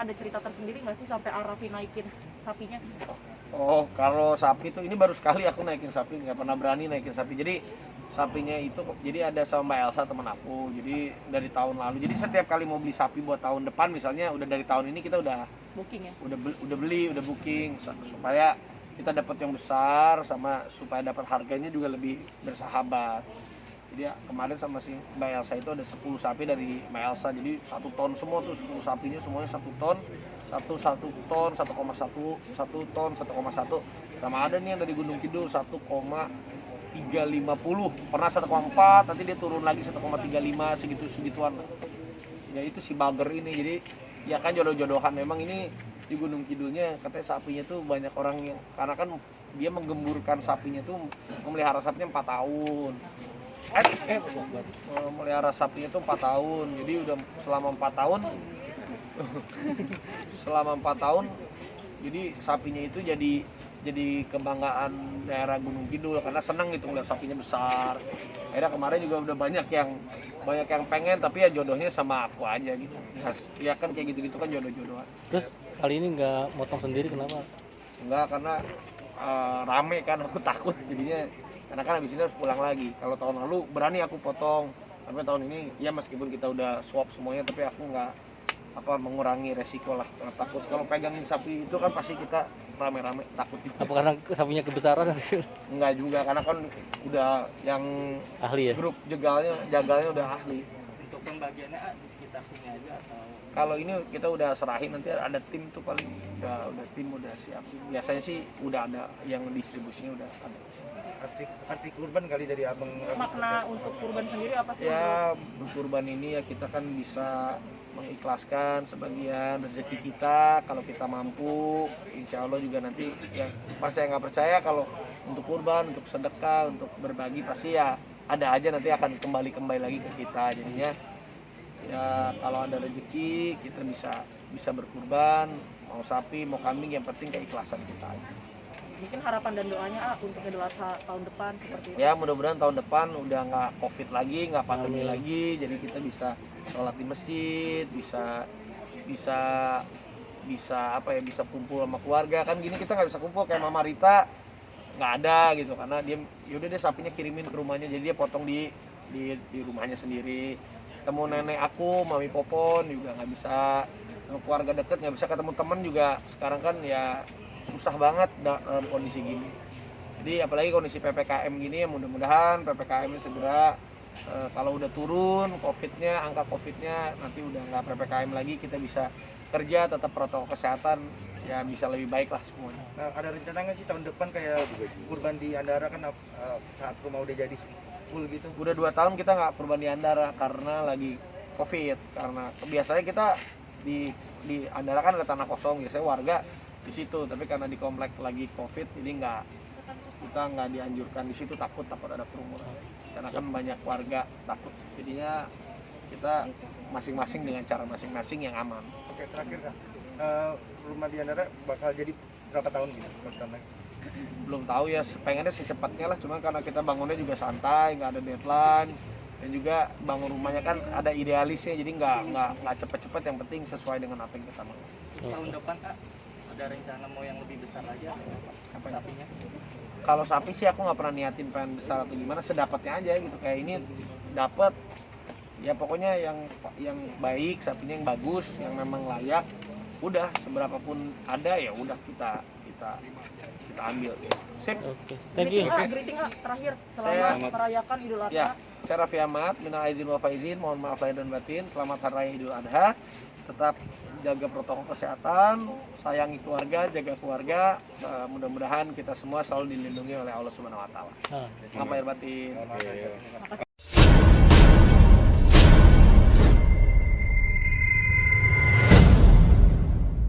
ada cerita tersendiri nggak sih sampai Arafi naikin sapinya? Oh, kalau sapi itu ini baru sekali aku naikin sapi, nggak pernah berani naikin sapi. Jadi sapinya itu, jadi ada sama Mbak Elsa teman aku. Jadi dari tahun lalu. Jadi setiap kali mau beli sapi buat tahun depan, misalnya udah dari tahun ini kita udah Booking ya? udah beli, udah booking supaya kita dapat yang besar sama supaya dapat harganya juga lebih bersahabat. Jadi ya, kemarin sama si Mbak Elsa itu ada 10 sapi dari Mbak Elsa. Jadi 1 ton semua tuh, 10 sapinya semuanya 1 ton. 1 ton, 1,1 ton, 1,1 sama ada nih yang dari Gunung Kidul 1,350, pernah 1,4, nanti dia turun lagi 1,35 segituan. Ya itu si bager ini, jadi ya kan jodoh-jodohan. Memang ini di Gunung Kidulnya katanya sapinya tuh banyak orang yang, karena kan dia menggemburkan sapinya tuh, memelihara sapinya 4 tahun. Memelihara sapinya tuh 4 tahun, jadi udah selama 4 tahun jadi sapinya itu jadi kebanggaan daerah Gunung Kidul karena senang gitu ngeliat sapinya besar. Akhirnya kemarin juga udah banyak yang pengen, tapi ya jodohnya sama aku aja gitu. Ya kan kayak gitu-gitu kan jodoh-jodohan. Terus kali ini nggak motong sendiri, kenapa? Enggak, karena rame kan, aku takut jadinya, karena kan habis ini harus pulang lagi. Kalau tahun lalu berani aku potong, tapi tahun ini ya meskipun kita udah swap semuanya, tapi aku nggak mengurangi resiko lah, karena takut kalau pegangin sapi itu kan pasti kita rame-rame takut juga. Apa karena sapinya kebesaran? Enggak juga, karena kan udah yang Ahli ya? grup jagalnya udah ahli. Untuk pembagiannya di sekitar sini aja atau? Kalau ini kita udah serahin, nanti ada tim tuh paling udah tim udah siap. Biasanya sih udah ada yang distribusinya udah ada. Arti kurban kali dari abang. Makna untuk kurban sendiri apa sih? Ya berkurban ini ya kita kan bisa mengikhlaskan sebagian rezeki kita kalau kita mampu. Insya Allah juga nanti yang percaya nggak percaya, kalau untuk kurban, untuk sedekah, untuk berbagi pasti ya ada aja, nanti akan kembali lagi ke kita. Jadinya ya kalau ada rezeki kita bisa berkurban, mau sapi mau kambing, yang penting keikhlasan kita aja. Mungkin harapan dan doanya untuk Idul Adha tahun depan seperti itu. Ya mudah-mudahan tahun depan udah nggak covid lagi, nggak pandemi lagi, jadi kita bisa sholat di masjid, bisa bisa kumpul sama keluarga. Kan gini kita nggak bisa kumpul, kayak Mama Rita nggak ada gitu, karena dia yaudah deh sapinya kirimin ke rumahnya, jadi dia potong di rumahnya sendiri. Ketemu nenek aku, Mami Popon juga nggak bisa, keluarga deket nggak bisa, ketemu temen juga sekarang kan ya susah banget dalam kondisi gini. Jadi apalagi kondisi PPKM gini, ya mudah-mudahan PPKM-nya segera kalau udah turun COVID-nya, angka COVID-nya nanti udah nggak PPKM lagi, kita bisa kerja, tetap protokol kesehatan, ya bisa lebih baik lah semuanya. Nah, ada rencana nggak sih tahun depan kayak kurban di Andara kan saat rumah udah jadi full gitu? Udah 2 tahun kita nggak kurban di Andara karena lagi COVID. Karena biasanya kita di Andara kan ada tanah kosong, biasanya warga di situ, tapi karena di komplek lagi COVID, jadi kita nggak dianjurkan di situ, takut ada kerumunan, karena kan banyak warga takut. Jadinya kita masing-masing dengan cara masing-masing yang aman. Oke, terakhir Kak, rumah di Andara bakal jadi berapa tahun gitu? Belum tahu ya, pengennya secepatnya lah, cuma karena kita bangunnya juga santai, nggak ada deadline, dan juga bangun rumahnya kan ada idealisnya, jadi nggak cepet-cepet, yang penting sesuai dengan apa yang kita mau. Tahun depan Kak, ada rencana mau yang lebih besar aja apa sapinya? Kalau sapi sih aku nggak pernah niatin pengen besar atau gimana, sedapatnya aja gitu. Kayak ini dapat ya pokoknya yang baik, sapinya yang bagus, yang memang layak, udah seberapapun ada ya udah kita ambil. Sip. Oke, thank you. Greeting terakhir selamat merayakan Idul Adha. Ya, secara fiamat, minal aizin wal faizin, mohon maaf lahir dan batin. Selamat Hari Raya Idul Adha. Tetap jaga protokol kesehatan, sayangi keluarga, jaga keluarga. Mudah-mudahan kita semua selalu dilindungi oleh Allah Subhanahu wa taala. Selamat lahir batin.